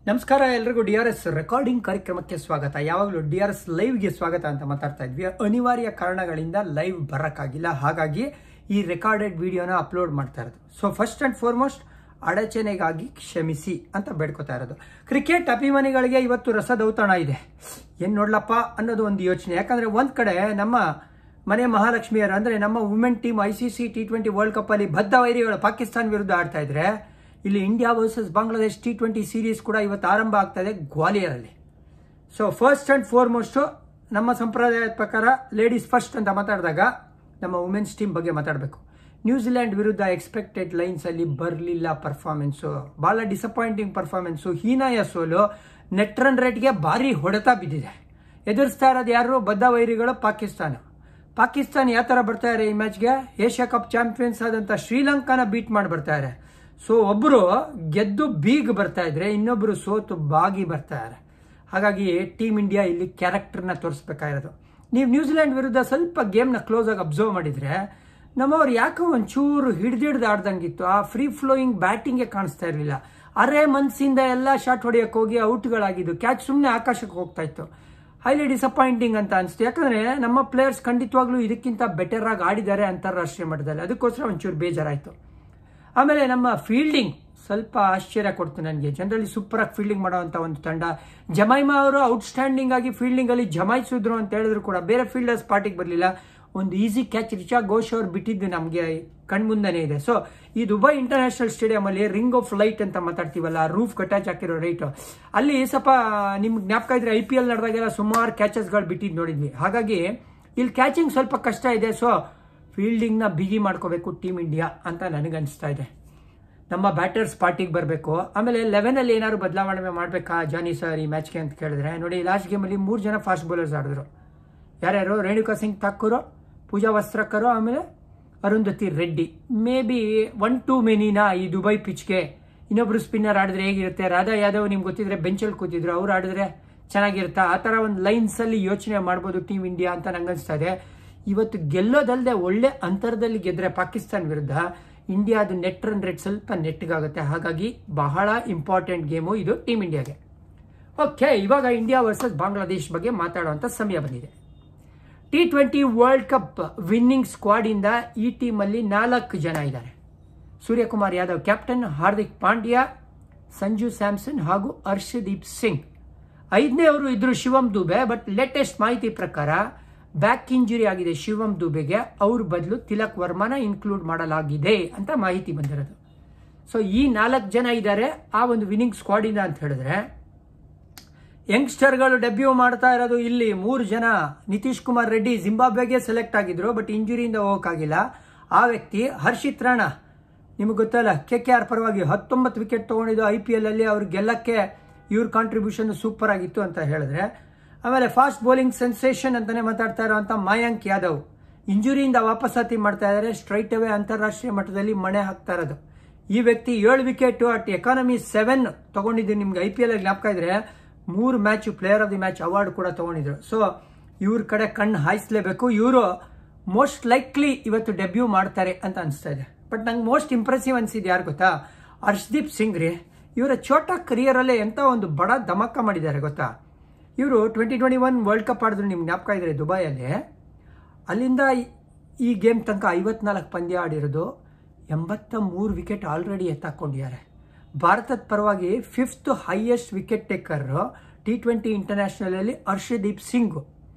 ನಮಸ್ಕಾರ ಎಲ್ಲರಿಗೂ DRS recording ಕಾರ್ಯಕ್ರಮಕ್ಕೆ ಸ್ವಾಗತ. ಯಾವಾಗಲೂ DRS ಲೈವ್ಗೆ ಸ್ವಾಗತ ಅಂತ ಮಾತಾಡ್ತಾ ಇದ್ವಿ. ಅನಿವಾರ್ಯ ಕಾರಣಗಳಿಂದ ಲೈವ್ ಬರೋಕ್ಕಾಗಿಲ್ಲ, ಹಾಗಾಗಿ ಈ ರೆಕಾರ್ಡೆಡ್ ವಿಡಿಯೋನ ಅಪ್ಲೋಡ್ ಮಾಡ್ತಾ ಇರೋದು. ಸೊ ಫಸ್ಟ್ ಆ್ಯಂಡ್ ಫಾರ್ಮೋಸ್ಟ್ ಅಡಚಣೆಗಾಗಿ ಕ್ಷಮಿಸಿ ಅಂತ ಬೇಡ್ಕೋತಾ ಇರೋದು. ಕ್ರಿಕೆಟ್ ಅಭಿಮಾನಿಗಳಿಗೆ ಇವತ್ತು ರಸದೌತಣ ಇದೆ. ಏನು ನೋಡ್ಲಪ್ಪ ಅನ್ನೋದು ಒಂದು ಯೋಚನೆ. ಯಾಕಂದರೆ ಒಂದು ಕಡೆ ನಮ್ಮ ಮನೆ ಮಹಾಲಕ್ಷ್ಮಿಯರು ಅಂದರೆ ನಮ್ಮ women team ICC T20 world ಕಪ್ಪಲ್ಲಿ ಬದ್ಧ ವೈರಿಗಳು ಪಾಕಿಸ್ತಾನ ವಿರುದ್ಧ ಆಡ್ತಾ ಇದ್ರೆ, ಇಲ್ಲಿ India versus Bangladesh T20 series ಕೂಡ ಇವತ್ತು ಆರಂಭ ಆಗ್ತಾ ಇದೆ ಗ್ವಾಲಿಯರಲ್ಲಿ. ಸೊ ಫಸ್ಟ್ ಆ್ಯಂಡ್ ಫಾರ್ಮೋಸ್ಟು ನಮ್ಮ ಸಂಪ್ರದಾಯದ ಪ್ರಕಾರ ಲೇಡೀಸ್ ಫಸ್ಟ್ ಅಂತ ಮಾತಾಡಿದಾಗ ನಮ್ಮ ವುಮೆನ್ಸ್ ಟೀಮ್ ಬಗ್ಗೆ ಮಾತಾಡಬೇಕು. ನ್ಯೂಜಿಲೆಂಡ್ ವಿರುದ್ಧ ಎಕ್ಸ್ಪೆಕ್ಟೆಡ್ ಲೈನ್ಸಲ್ಲಿ ಬರಲಿಲ್ಲ ಪರ್ಫಾರ್ಮೆನ್ಸು, ಭಾಳ ಡಿಸಪಾಯಿಂಟಿಂಗ್ ಪರ್ಫಾರ್ಮೆನ್ಸು, ಹೀನಾಯ ಸೋಲು, ನೆಟ್ ರನ್ ರೇಟ್ಗೆ ಭಾರಿ ಹೊಡೆತ ಬಿದ್ದಿದೆ. ಎದುರಿಸ್ತಾ ಇರೋದು ಯಾರು? ಬದ್ಧ ವೈರಿಗಳು ಪಾಕಿಸ್ತಾನ ಯಾವ ಥರ ಬರ್ತಾರೆ ಈ ಮ್ಯಾಚ್ಗೆ? ಏಷ್ಯಾ ಕಪ್ ಚಾಂಪಿಯನ್ಸ್ ಆದಂಥ ಶ್ರೀಲಂಕಾನ ಬೀಟ್ ಮಾಡಿ ಬರ್ತಾರೆ. ಸೊ ಒಬ್ಬರು ಗೆದ್ದು ಬೀಗ್ ಬರ್ತಾ ಇದ್ರೆ, ಇನ್ನೊಬ್ಬರು ಸೋತು ಬಾಗಿ ಬರ್ತಾರೆ. ಹಾಗಾಗಿ ಟೀಮ್ ಇಂಡಿಯಾ ಇಲ್ಲಿ ಕ್ಯಾರೆಕ್ಟರ್ನ ತೋರಿಸ್ಬೇಕಾಗಿರೋದು. ನೀವು ನ್ಯೂಜಿಲೆಂಡ್ ವಿರುದ್ಧ ಸ್ವಲ್ಪ ಗೇಮ್ನ ಕ್ಲೋಸ್ ಆಗಿ ಅಬ್ಸರ್ವ್ ಮಾಡಿದರೆ, ನಮ್ಮವ್ರು ಯಾಕೋ ಒಂಚೂರು ಹಿಡ್ದಿಡ್ದು ಆಡ್ದಂಗಿತ್ತು. ಆ ಫ್ರೀ ಫ್ಲೋಯಿಂಗ್ ಬ್ಯಾಟಿಂಗ್ಗೆ ಕಾಣಿಸ್ತಾ ಇರಲಿಲ್ಲ. ಅರೆ ಮನಸ್ಸಿಂದ ಎಲ್ಲ ಶಾಟ್ ಹೊಡೆಯೋಕೆ ಹೋಗಿ ಔಟ್ಗಳಾಗಿದ್ದು, ಕ್ಯಾಚ್ ಸುಮ್ಮನೆ ಆಕಾಶಕ್ಕೆ ಹೋಗ್ತಾ ಇತ್ತು. ಹೈಲಿ ಡಿಸಪಾಯಿಂಟಿಂಗ್ ಅಂತ ಅನಿಸ್ತು. ಯಾಕಂದರೆ ನಮ್ಮ ಪ್ಲೇಯರ್ಸ್ ಖಂಡಿತವಾಗ್ಲೂ ಇದಕ್ಕಿಂತ ಬೆಟರ್ ಆಗಿ ಆಡಿದ್ದಾರೆ ಅಂತಾರಾಷ್ಟ್ರೀಯ ಮಟ್ಟದಲ್ಲಿ. ಅದಕ್ಕೋಸ್ಕರ ಒಂಚೂರು ಬೇಜಾರಾಯಿತು. ಆಮೇಲೆ ನಮ್ಮ ಫೀಲ್ಡಿಂಗ್ ಸ್ವಲ್ಪ ಆಶ್ಚರ್ಯ ಕೊಡ್ತು ನನಗೆ. ಜನರಲಿ ಸೂಪರಾಗಿ ಫೀಲ್ಡಿಂಗ್ ಮಾಡೋವಂಥ ಒಂದು ತಂಡ. ಜಮೈಮಾ ಅವರು ಔಟ್ಸ್ಟ್ಯಾಂಡಿಂಗ್ ಆಗಿ ಫೀಲ್ಡಿಂಗಲ್ಲಿ ಜಮಾಯಿಸಿದ್ರು ಅಂತ ಹೇಳಿದ್ರು ಕೂಡ ಬೇರೆ ಫೀಲ್ಡರ್ಸ್ ಪಾರ್ಟಿಗೆ ಬರಲಿಲ್ಲ. ಒಂದು ಈಸಿ ಕ್ಯಾಚ್ ರಿಚಾ ಘೋಷ್ ಅವ್ರು ಬಿಟ್ಟಿದ್ದು ನಮಗೆ ಕಣ್ಮುಂದನೇ ಇದೆ. ಸೊ ಈ ದುಬೈ ಇಂಟರ್ನ್ಯಾಷನಲ್ ಸ್ಟೇಡಿಯಮಲ್ಲಿ ರಿಂಗ್ ಆಫ್ ಲೈಟ್ ಅಂತ ಮಾತಾಡ್ತೀವಲ್ಲ, ರೂಫ್ ಕಟ್ಟಾಚ್ ಹಾಕಿರೋ ರೈಟು, ಅಲ್ಲಿ ಸ್ವಲ್ಪ ನಿಮ್ಗೆ ಜ್ಞಾಪಕ ಇದ್ರೆ IPL ನಡೆದಾಗೆಲ್ಲ ಸುಮಾರು ಕ್ಯಾಚಸ್ಗಳು ಬಿಟ್ಟಿದ್ದು ನೋಡಿದ್ವಿ. ಹಾಗಾಗಿ ಇಲ್ಲಿ ಕ್ಯಾಚಿಂಗ್ ಸ್ವಲ್ಪ ಕಷ್ಟ ಇದೆ. ಸೊ ಫೀಲ್ಡಿಂಗ್ನ ಬಿಗಿ ಮಾಡ್ಕೋಬೇಕು ಟೀಮ್ ಇಂಡಿಯಾ ಅಂತ ನನಗನ್ನಿಸ್ತಾ ಇದೆ. ನಮ್ಮ ಬ್ಯಾಟರ್ಸ್ ಪಾರ್ಟಿಗೆ ಬರಬೇಕು. ಆಮೇಲೆ 11ಅಲ್ಲಿ ಏನಾದ್ರು ಬದಲಾವಣೆ ಮಾಡಬೇಕಾ ಜಾನಿ ಸರ್ ಈ ಮ್ಯಾಚ್ಗೆ ಅಂತ ಕೇಳಿದ್ರೆ, ನೋಡಿ ಲಾಸ್ಟ್ ಗೇಮಲ್ಲಿ 3 ಜನ ಫಾಸ್ಟ್ ಬೌಲರ್ಸ್ ಆಡಿದ್ರು. ಯಾರ್ಯಾರು? ರೇಣುಕಾ ಸಿಂಗ್ ಠಾಕೂರು, ಪೂಜಾ ವಸ್ತ್ರಕರು, ಆಮೇಲೆ Arundhati Reddy. May be 1 two ಮೆನಿನಾ ಈ ದುಬೈ ಪಿಚ್ಗೆ. ಇನ್ನೊಬ್ರು ಸ್ಪಿನ್ನರ್ ಆಡಿದ್ರೆ ಹೇಗಿರುತ್ತೆ? ರಾಧಾ ಯಾದವ್ ನಿಮ್ಗೆ ಗೊತ್ತಿದ್ರೆ ಬೆಂಚಲ್ಲಿ ಕೂತಿದ್ರು, ಅವ್ರು ಆಡಿದ್ರೆ ಚೆನ್ನಾಗಿರುತ್ತಾ? ಆ ಥರ ಒಂದು ಲೈನ್ಸಲ್ಲಿ ಯೋಚನೆ ಮಾಡ್ಬೋದು ಟೀಮ್ ಇಂಡಿಯಾ ಅಂತ ನಂಗನ್ಸ್ತಾ ಇದೆ. ಇವತ್ತು ಗೆಲ್ಲೋದಲ್ಲದೆ ಒಳ್ಳೆ ಅಂತರದಲ್ಲಿ ಗೆದ್ದರೆ ಪಾಕಿಸ್ತಾನ ವಿರುದ್ಧ ಇಂಡಿಯಾದ ನೆಟ್ ರನ್ ರೇಟ್ ಸ್ವಲ್ಪ ನೆಟ್ಗಾಗುತ್ತೆ. ಹಾಗಾಗಿ ಬಹಳ ಇಂಪಾರ್ಟೆಂಟ್ ಗೇಮು ಇದು ಟೀಮ್ ಇಂಡಿಯಾಗೆ. ಓಕೆ, ಇವಾಗ ಇಂಡಿಯಾ ವರ್ಸಸ್ ಬಾಂಗ್ಲಾದೇಶ್ ಬಗ್ಗೆ ಮಾತಾಡುವಂಥ ಸಮಯ ಬಂದಿದೆ. T20 ವರ್ಲ್ಡ್ ಕಪ್ ವಿನ್ನಿಂಗ್ ಸ್ಕ್ವಾಡಿಂದ ಈ ಟೀಮಲ್ಲಿ 4 ಜನ ಇದ್ದಾರೆ. ಸೂರ್ಯಕುಮಾರ್ ಯಾದವ್ ಕ್ಯಾಪ್ಟನ್, ಹಾರ್ದಿಕ್ ಪಾಂಡ್ಯ, ಸಂಜು ಸ್ಯಾಮ್ಸನ್ ಹಾಗೂ ಹರ್ಷದೀಪ್ ಸಿಂಗ್. 5ನೇ ಅವರು ಇದ್ರು ಶಿವಮ್ ದುಬೆ. ಬಟ್ ಲೇಟೆಸ್ಟ್ ಮಾಹಿತಿ ಪ್ರಕಾರ ಬ್ಯಾಕ್ ಇಂಜುರಿ ಆಗಿದೆ ಶಿವಮ್ ದುಬೆಗೆ. ಅವ್ರ ಬದಲು ತಿಲಕ್ ವರ್ಮಾನ ಇನ್ಕ್ಲೂಡ್ ಮಾಡಲಾಗಿದೆ ಅಂತ ಮಾಹಿತಿ ಬಂದಿರೋದು. ಸೊ ಈ 4 ಜನ ಇದ್ದಾರೆ ಆ ಒಂದು ವಿನ್ನಿಂಗ್ ಸ್ಕ್ವಾಡಿಂದ ಅಂತ ಹೇಳಿದ್ರೆ, ಯಂಗ್ಸ್ಟರ್ಗಳು ಡೆಬ್ಯೂ ಮಾಡ್ತಾ ಇರೋದು ಇಲ್ಲಿ 3 ಜನ. ನಿತೀಶ್ ಕುಮಾರ್ ರೆಡ್ಡಿ ಜಿಂಬಾಬ್ವೆಗೆ ಸೆಲೆಕ್ಟ್ ಆಗಿದ್ರು, ಬಟ್ ಇಂಜುರಿಯಿಂದ ಹೋಗೋಕ್ಕಾಗಿಲ್ಲ. ಆ ವ್ಯಕ್ತಿ ಹರ್ಷಿತ್ ರಾಣಾ, ನಿಮಗೆ ಗೊತ್ತಲ್ಲ, KKR ಪರವಾಗಿ 19 ವಿಕೆಟ್ ತೊಗೊಂಡಿದ್ದು IPL ಅಲ್ಲಿ. ಅವ್ರು ಗೆಲ್ಲಕ್ಕೆ ಇವ್ರ ಕಾಂಟ್ರಿಬ್ಯೂಷನ್ ಸೂಪರ್ ಆಗಿತ್ತು ಅಂತ ಹೇಳಿದ್ರೆ, ಆಮೇಲೆ ಫಾಸ್ಟ್ ಬೌಲಿಂಗ್ ಸೆನ್ಸೇಷನ್ ಅಂತಾನೆ ಮಾತಾಡ್ತಾ ಇರೋಂಥ ಮಯಾಂಕ್ ಯಾದವ್ ಇಂಜುರಿಯಿಂದ ವಾಪಸಾತಿ ಮಾಡ್ತಾ ಇದ್ದಾರೆ. ಸ್ಟ್ರೈಟ್ ಅವೇ ಅಂತಾರಾಷ್ಟ್ರೀಯ ಮಟ್ಟದಲ್ಲಿ ಮಣೆ ಹಾಕ್ತಾ ಇರೋದು. ಈ ವ್ಯಕ್ತಿ 7 ವಿಕೆಟ್ ಅಟ್ ಎಕಾನಮಿ 7 ತಗೊಂಡಿದ್ದು ನಿಮ್ಗೆ IPL ಅಲ್ಲಿ ಜ್ಞಾಪಕ ಇದ್ರೆ 3 match player of the match award ಕೂಡ ತಗೊಂಡಿದ್ರು. ಸೊ ಇವ್ರ ಕಡೆ ಕಣ್ಣು ಹಾಯಿಸಲೇಬೇಕು. ಇವರು ಮೋಸ್ಟ್ ಲೈಕ್ಲಿ ಇವತ್ತು ಡೆಬ್ಯೂ ಮಾಡ್ತಾರೆ ಅಂತ ಅನಿಸ್ತಾ ಇದೆ. ಬಟ್ ನಂಗೆ ಮೋಸ್ಟ್ ಇಂಪ್ರೆಸಿವ್ ಅನಿಸಿದ್ದು ಯಾರು ಗೊತ್ತಾ? ಹರ್ಷದೀಪ್ ಸಿಂಗ್ ರೀ. ಇವರ ಛೋಟಾ ಕರಿಯರಲ್ಲೇ ಎಂಥ ಒಂದು ಬಡ ಧಮಕ ಮಾಡಿದ್ದಾರೆ ಗೊತ್ತಾ? ಇವರು 2021 ವರ್ಲ್ಡ್ ಕಪ್ ಆಡಿದ್ರು, ನಿಮ್ಗೆ ಜ್ಞಾಪಕ ಇದ್ರೆ ದುಬೈಯಲ್ಲಿ. ಅಲ್ಲಿಂದ ಈ ಗೇಮ್ ತನಕ 54 ಪಂದ್ಯ ಆಡಿರೋದು, 83 ವಿಕೆಟ್ ಆಲ್ರೆಡಿ ಎತ್ತಾಕೊಂಡಿದ್ದಾರೆ. ಭಾರತದ ಪರವಾಗಿ 5th highest wicket taker T20 ಇಂಟರ್ನ್ಯಾಷನಲಲ್ಲಿ Harshdeep Singh.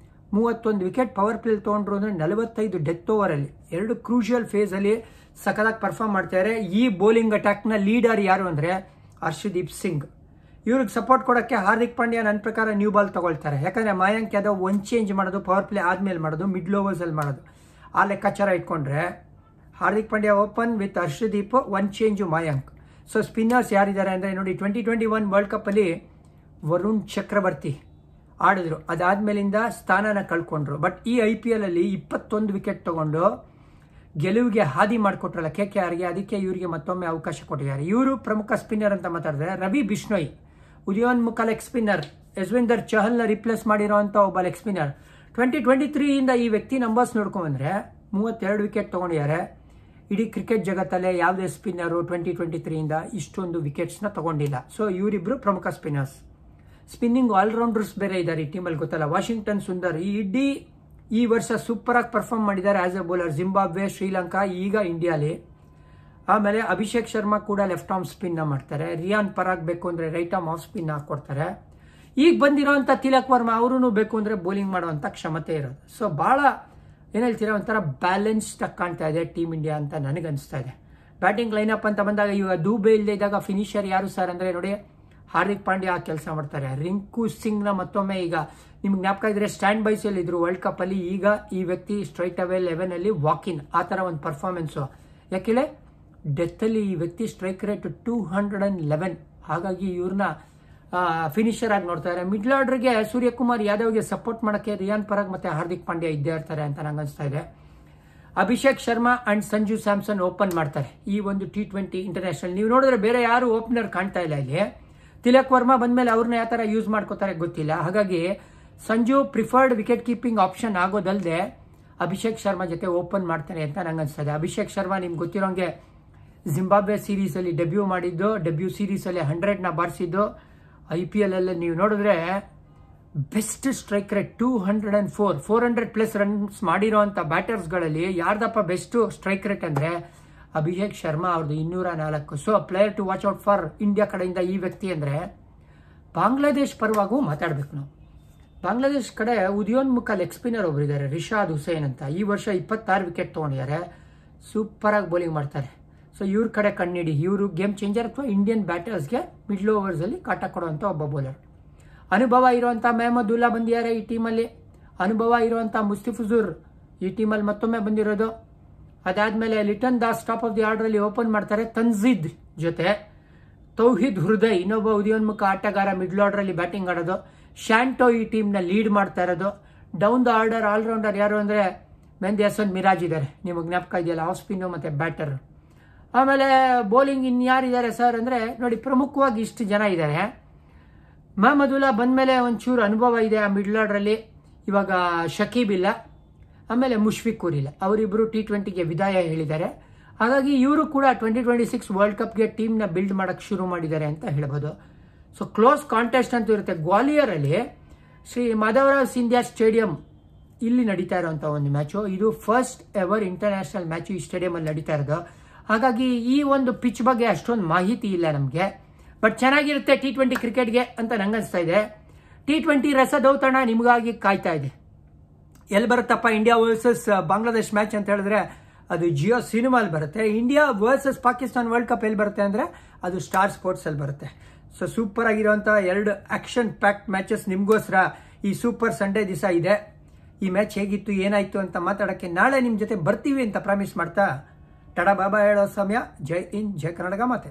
31 wicket power play ತೊಗೊಂಡ್ರು ಅಂದರೆ 45 ಡೆತ್ ಓವರಲ್ಲಿ. 2 ಕ್ರೂಷಿಯಲ್ ಫೇಸಲ್ಲಿ ಸಖತ್ತಾಗಿ ಪರ್ಫಾರ್ಮ್ ಮಾಡ್ತಾರೆ. ಈ ಬೌಲಿಂಗ್ ಅಟ್ಯಾಕ್ನ ಲೀಡರ್ ಯಾರು ಅಂದರೆ ಹರ್ಷದೀಪ್ ಸಿಂಗ್. ಇವ್ರಿಗೆ ಸಪೋರ್ಟ್ ಕೊಡೋಕ್ಕೆ ಹಾರ್ದಿಕ್ ಪಾಂಡ್ಯ ನನ್ನ ಪ್ರಕಾರ ನ್ಯೂ ಬಾಲ್ ತಗೊಳ್ತಾರೆ. ಯಾಕಂದರೆ ಮಯಾಂಕ್ ಯಾದವ್ ಒಂದು ಚೇಂಜ್ ಮಾಡೋದು, ಪವರ್ ಪ್ಲೇ ಆದಮೇಲೆ ಮಾಡೋದು, ಮಿಡ್ಲ್ ಓವರ್ಸಲ್ಲಿ ಮಾಡೋದು. ಆ ಲೆಕ್ಕಾಚಾರ ಇಟ್ಕೊಂಡ್ರೆ Hardik Pandya open with Harshdeep, 1 change Mayank. So spinners ಯಾರಿದ್ದಾರೆ ಅಂದರೆ ನೋಡಿ, 2021 ವರ್ಲ್ಡ್ ಕಪ್ಪಲ್ಲಿ ವರುಣ್ ಚಕ್ರವರ್ತಿ ಆಡಿದ್ರು. ಅದಾದಮೇಲಿಂದ ಸ್ಥಾನನ ಕಳ್ಕೊಂಡ್ರು. ಬಟ್ ಈ IPL ಅಲ್ಲಿ 21 ವಿಕೆಟ್ ತೊಗೊಂಡು ಗೆಲುವಿಗೆ ಹಾದಿ ಮಾಡಿಕೊಟ್ರಲ್ಲ KKRಗೆ, ಅದಕ್ಕೆ ಇವರಿಗೆ ಮತ್ತೊಮ್ಮೆ ಅವಕಾಶ ಕೊಟ್ಟಿದ್ದಾರೆ. ಇವರು ಪ್ರಮುಖ ಸ್ಪಿನ್ನರ್ ಅಂತ ಮಾತಾಡಿದ್ರೆ ರವಿ ಬಿಷ್ಣೋಯ್, ಉದಯೋನ್ಮುಖ ಲೆಗ್ ಸ್ಪಿನ್ನರ್, ಯಜ್ವೇಂದರ್ ಚಹಲ್ನ ರಿಪ್ಲೇಸ್ ಮಾಡಿರೋಂಥ ಒಬ್ಬ ಲೆಗ್ ಸ್ಪಿನ್ನರ್. 2023 ಇಂದ ಈ ವ್ಯಕ್ತಿ ನಂಬರ್ಸ್ ನೋಡ್ಕೊಂಡ್ಬಂದ್ರೆ 32 ವಿಕೆಟ್ ತೊಗೊಂಡಿದ್ದಾರೆ. ಇಡೀ ಕ್ರಿಕೆಟ್ ಜಗತ್ತಲ್ಲೇ ಯಾವುದೇ ಸ್ಪಿನ್ನರು 2023 ಇಷ್ಟೊಂದು ವಿಕೆಟ್ಸ್ನ ತಗೊಂಡಿಲ್ಲ. ಸೊ ಇವರಿಬ್ರು ಪ್ರಮುಖ ಸ್ಪಿನ್ನರ್ಸ್. ಸ್ಪಿನ್ನಿಂಗ್ ಆಲ್ರೌಂಡರ್ಸ್ ಬೇರೆ ಇದ್ದಾರೆ ಈ ಟೀಮಲ್ಲಿ, ಗೊತ್ತಲ್ಲ. ವಾಷಿಂಗ್ಟನ್ ಸುಂದರ್ ಈ ವರ್ಷ ಸೂಪರ್ ಆಗಿ ಪರ್ಫಾರ್ಮ್ ಮಾಡಿದ್ದಾರೆ as A bowler. Zimbabwe, Sri Lanka, ಈಗ ಇಂಡಿಯಾಲಿ. ಆಮೇಲೆ ಅಭಿಷೇಕ್ ಶರ್ಮಾ ಕೂಡ ಲೆಫ್ಟ್ ಆರ್ಮ್ ಸ್ಪಿನ್ ಮಾಡ್ತಾರೆ. ರಿಯಾನ್ ಪರಾಗ್ ಬೇಕು ಅಂದ್ರೆ ರೈಟ್ ಆರ್ಮ್ ಆಫ್ ಸ್ಪಿನ್ ಹಾಕೊಡ್ತಾರೆ. ಈಗ ಬಂದಿರೋಂಥ ತಿಲಕ್ ವರ್ಮಾ ಅವರು ಬೇಕು ಅಂದ್ರೆ ಬೌಲಿಂಗ್ ಮಾಡುವಂತ ಕ್ಷಮತೆ ಇರೋದು. ಸೊ ಬಹಳ ಏನ್ ಹೇಳ್ತೀರಾ, ಒಂಥರ ಬ್ಯಾಲೆನ್ಸ್ಡ್ ಆಗಿ ಕಾಣ್ತಾ ಇದೆ ಟೀಮ್ ಇಂಡಿಯಾ ಅಂತ ನನಗನ್ಸ್ತಾ ಇದೆ. ಬ್ಯಾಟಿಂಗ್ ಲೈನಪ್ ಅಂತ ಬಂದಾಗ ಇವಾಗ ದೂಬೆ ಇಲ್ಲದೆ ಇದ್ದಾಗ ಫಿನಿಷರ್ ಯಾರು ಸರ್ ಅಂದ್ರೆ ನೋಡಿ, ಹಾರ್ದಿಕ್ ಪಾಂಡ್ಯ ಕೆಲಸ ಮಾಡ್ತಾರೆ. ರಿಂಕು ಸಿಂಗ್ನ ಮತ್ತೊಮ್ಮೆ ಈಗ ನಿಮ್ಗೆ ಜ್ಞಾಪಕ ಇದ್ರೆ ಸ್ಟ್ಯಾಂಡ್ ಬೈಸ್ ಅಲ್ಲಿ ಇದ್ರು ವರ್ಲ್ಡ್ ಕಪ್ ಅಲ್ಲಿ. ಈಗ ಈ ವ್ಯಕ್ತಿ ಸ್ಟ್ರೈಟ್ ಅವೇ 11 ಅಲ್ಲಿ ವಾಕ್ ಇನ್, ಆ ತರ ಒಂದು ಪರ್ಫಾರ್ಮೆನ್ಸು. ಯಾಕೆಳೆ ಡೆತ್ ಅಲ್ಲಿ ಈ ವ್ಯಕ್ತಿ ಸ್ಟ್ರೈಕ್ ರೇಟ್ 211. ಹಾಗಾಗಿ ಇವ್ರನ್ನ ಫಿನಿಷರ್ ಆಗಿ ನೋಡ್ತಾರೆ. ಮಿಡ್ಲ್ ಆರ್ಡರ್ಗೆ ಸೂರ್ಯಕುಮಾರ್ ಯಾದವ್ಗೆ ಸಪೋರ್ಟ್ ಮಾಡಕ್ಕೆ ರಿಯಾನ್ ಪರಾಗ್ ಮತ್ತೆ ಹಾರ್ದಿಕ್ ಪಾಂಡ್ಯ ಇದ್ದೇ ಇರ್ತಾರೆ ಅಂತ ನಂಗೆ ಅನಿಸ್ತಾ ಇದೆ. ಅಭಿಷೇಕ್ ಶರ್ಮಾ ಅಂಡ್ ಸಂಜು ಸ್ಯಾಮ್ಸನ್ ಓಪನ್ ಮಾಡ್ತಾರೆ ಈ ಒಂದು T20 ಇಂಟರ್ನ್ಯಾಷನಲ್. ನೀವು ನೋಡಿದ್ರೆ ಬೇರೆ ಯಾರು ಓಪನರ್ ಕಾಣ್ತಾ ಇಲ್ಲ ಇಲ್ಲಿ. ತಿಲಕ್ ವರ್ಮಾ ಬಂದ್ಮೇಲೆ ಅವ್ರನ್ನ ಯಾವ ತರ ಯೂಸ್ ಮಾಡ್ಕೋತಾರೆ ಗೊತ್ತಿಲ್ಲ. ಹಾಗಾಗಿ Sanju preferred wicket keeping option ಆಗೋದಲ್ಲದೆ ಅಭಿಷೇಕ್ ಶರ್ಮಾ ಜೊತೆ ಓಪನ್ ಮಾಡ್ತಾನೆ ಅಂತ ನಂಗೆ ಅನ್ಸ್ತದೆ. ಅಭಿಷೇಕ್ ಶರ್ಮಾ ನಿಮ್ಗೆ ಗೊತ್ತಿರೋಂಗೆ ಜಿಂಬಾಬ್ವೆ ಸೀರೀಸ್ ಅಲ್ಲಿ ಡೆಬ್ಯೂ ಸೀರೀಸ್ ಅಲ್ಲಿ 100ನ ಬಾರಿಸಿದ್ದು. IPL ಅಲ್ಲಿ ನೀವು ನೋಡಿದ್ರೆ ಬೆಸ್ಟ್ ಸ್ಟ್ರೈಕ್ ರೇಟ್ 204, 400+ ರನ್ಸ್ ಮಾಡಿರೋಂಥ ಬ್ಯಾಟರ್ಸ್ಗಳಲ್ಲಿ ಯಾರ್ದಪ್ಪ ಬೆಸ್ಟ್ ಸ್ಟ್ರೈಕ್ ರೇಟ್ ಅಂದ್ರೆ ಅಭಿಷೇಕ್ ಶರ್ಮಾ ಅವ್ರದ್ದು 204. So player to watch out for India ಕಡೆಯಿಂದ ಈ ವ್ಯಕ್ತಿ ಅಂದ್ರೆ. ಬಾಂಗ್ಲಾದೇಶ್ ಪರವಾಗೂ ಮಾತಾಡ್ಬೇಕು ನಾವು. ಬಾಂಗ್ಲಾದೇಶ್ ಕಡೆ ಉದಯೋನ್ಮುಖ ಲೆಗ್ ಸ್ಪಿನ್ನರ್ ಒಬ್ರು ಇದ್ದಾರೆ, ರಿಷಾದ್ ಹುಸೇನ್ ಅಂತ. ಈ ವರ್ಷ 26 ವಿಕೆಟ್ ತಗೊಂಡಿದ್ದಾರೆ. ಸೂಪರ್ ಆಗಿ ಬೌಲಿಂಗ್ ಮಾಡ್ತಾರೆ. ಸೊ ಇವ್ರ ಕಡೆ ಕಣ್ಣಿಡಿ. ಇವರು ಗೇಮ್ ಚೇಂಜರ್ ಅಥವಾ ಇಂಡಿಯನ್ ಬ್ಯಾಟರ್ಸ್ಗೆ ಮಿಡ್ಲ್ ಓವರ್ಸ್ ಅಲ್ಲಿ ಕಾಟ ಕೊಡುವಂತ ಒಬ್ಬ ಬೌಲರ್. ಅನುಭವ ಇರುವಂತ ಮೆಹಮದುಲ್ಲಾ ಬಂದಿದ್ದಾರೆ ಈ ಟೀಮಲ್ಲಿ. ಅನುಭವ ಇರುವಂತ ಮುಸ್ತಿಫುಜುರ್ ಈ ಟೀಮಲ್ಲಿ ಮತ್ತೊಮ್ಮೆ ಬಂದಿರೋದು. ಅದಾದ್ಮೇಲೆ Lytton Das top of the order ಅಲ್ಲಿ ಓಪನ್ ಮಾಡ್ತಾರೆ ತನ್ಜೀದ್ ಜೊತೆ. ತೌಹಿದ್ ಹೃದಯ್ ಇನ್ನೊಬ್ಬ ಉದಯೋನ್ಮುಖ ಆಟಗಾರ ಮಿಡ್ಲ್ ಆರ್ಡರ್ ಅಲ್ಲಿ ಬ್ಯಾಟಿಂಗ್ ಆಡೋದು. ಶಾಂಟೋ ಈ ಟೀಮ್ ನ ಲೀಡ್ ಮಾಡ್ತಾ ಇರೋದು. ಡೌನ್ ದ ಆರ್ಡರ್ ಆಲ್ರೌಂಡರ್ ಯಾರು ಅಂದ್ರೆ ಮೆಹಂದಿ ಹಸನ್ ಮಿರಾಜ್ ಇದ್ದಾರೆ, ನಿಮಗೆ ಜ್ಞಾಪಕ ಇದೆಯಲ್ಲ, ಆಫ್ ಸ್ಪಿನ್ ಮತ್ತೆ ಬ್ಯಾಟರ್. ಆಮೇಲೆ ಬೌಲಿಂಗ್ ಇನ್ಯಾರಿದ್ದಾರೆ ಸರ್ ಅಂದ್ರೆ ನೋಡಿ, ಪ್ರಮುಖವಾಗಿ ಇಷ್ಟು ಜನ ಇದ್ದಾರೆ. ಮಹಮದುಲ್ಲಾ ಬಂದ್ಮೇಲೆ ಒಂಚೂರು ಅನುಭವ ಇದೆ ಆ ಮಿಡ್ಲ್ ಆರ್ಡರ್ ಅಲ್ಲಿ. ಇವಾಗ ಶಕೀಬ್ ಇಲ್ಲ, ಆಮೇಲೆ ಮುಷ್ಫಿಕೂರ್ ಇಲ್ಲ. ಅವರಿಬ್ರು T20ಗೆ ವಿದಾಯ ಹೇಳಿದ್ದಾರೆ. ಹಾಗಾಗಿ ಇವರು ಕೂಡ 2026 ವರ್ಲ್ಡ್ ಕಪ್ಗೆ ಟೀಮ್ನ ಬಿಲ್ಡ್ ಮಾಡಕ್ ಶುರು ಮಾಡಿದ್ದಾರೆ ಅಂತ ಹೇಳ್ಬೋದು. ಸೊ ಕ್ಲೋಸ್ ಕಾಂಟೆಸ್ಟ್ ಅಂತ ಇರುತ್ತೆ. ಗ್ವಾಲಿಯರ್ ಅಲ್ಲಿ ಶ್ರೀ ಮಾಧವರಾವ್ ಸಿಂಧಿಯಾ ಸ್ಟೇಡಿಯಂ ಇಲ್ಲಿ ನಡೀತಾ ಇರುವಂತಹ ಒಂದು ಮ್ಯಾಚು. ಇದು ಫಸ್ಟ್ ಎವರ್ ಇಂಟರ್ನ್ಯಾಷನಲ್ ಮ್ಯಾಚ್ ಈ ಸ್ಟೇಡಿಯಂ ಅಲ್ಲಿ ನಡೀತಾ ಇರೋದು. ಹಾಗಾಗಿ ಈ ಒಂದು ಪಿಚ್ ಬಗ್ಗೆ ಅಷ್ಟೊಂದು ಮಾಹಿತಿ ಇಲ್ಲ ನಮಗೆ. ಬಟ್ ಚೆನ್ನಾಗಿರುತ್ತೆ T20 ಕ್ರಿಕೆಟ್ಗೆ ಅಂತ ನಂಗನ್ಸ್ತಾ ಇದೆ. T20 ರಸದೌತಣ ನಿಮಗಾಗಿ ಕಾಯ್ತಾ ಇದೆ. ಎಲ್ಲಿ ಬರುತ್ತಪ್ಪ ಇಂಡಿಯಾ ವರ್ಸಸ್ ಬಾಂಗ್ಲಾದೇಶ್ ಮ್ಯಾಚ್ ಅಂತ ಹೇಳಿದ್ರೆ ಅದು ಜಿಯೋ ಸಿನಿಮಾಲ್ ಬರುತ್ತೆ. India versus Pakistan world cup ಎಲ್ಲಿ ಬರುತ್ತೆ ಅಂದ್ರೆ ಅದು ಸ್ಟಾರ್ ಸ್ಪೋರ್ಟ್ಸ್ ಅಲ್ಲಿ ಬರುತ್ತೆ. ಸೊ ಸೂಪರ್ ಆಗಿರುವಂತ 2 ಆಕ್ಷನ್ ಪ್ಯಾಕ್ಡ್ ಮ್ಯಾಚಸ್ ನಿಮ್ಗೋಸ್ಕರ ಈ ಸೂಪರ್ ಸಂಡೇ ದಿವಸ ಇದೆ. ಈ ಮ್ಯಾಚ್ ಹೇಗಿತ್ತು ಏನಾಯ್ತು ಅಂತ ಮಾತಾಡಕ್ಕೆ ನಾಳೆ ನಿಮ್ ಜೊತೆ ಬರ್ತೀವಿ ಅಂತ ಪ್ರಾಮಿಸ್ ಮಾಡ್ತಾ ಟಾಡಾ ಬಾಬಾ ಹೇಳೋ ಸಮಯ. ಜೈ ಹಿಂದ್, ಜೈ ಕರ್ನಾಟಕ ಮಾತೆ.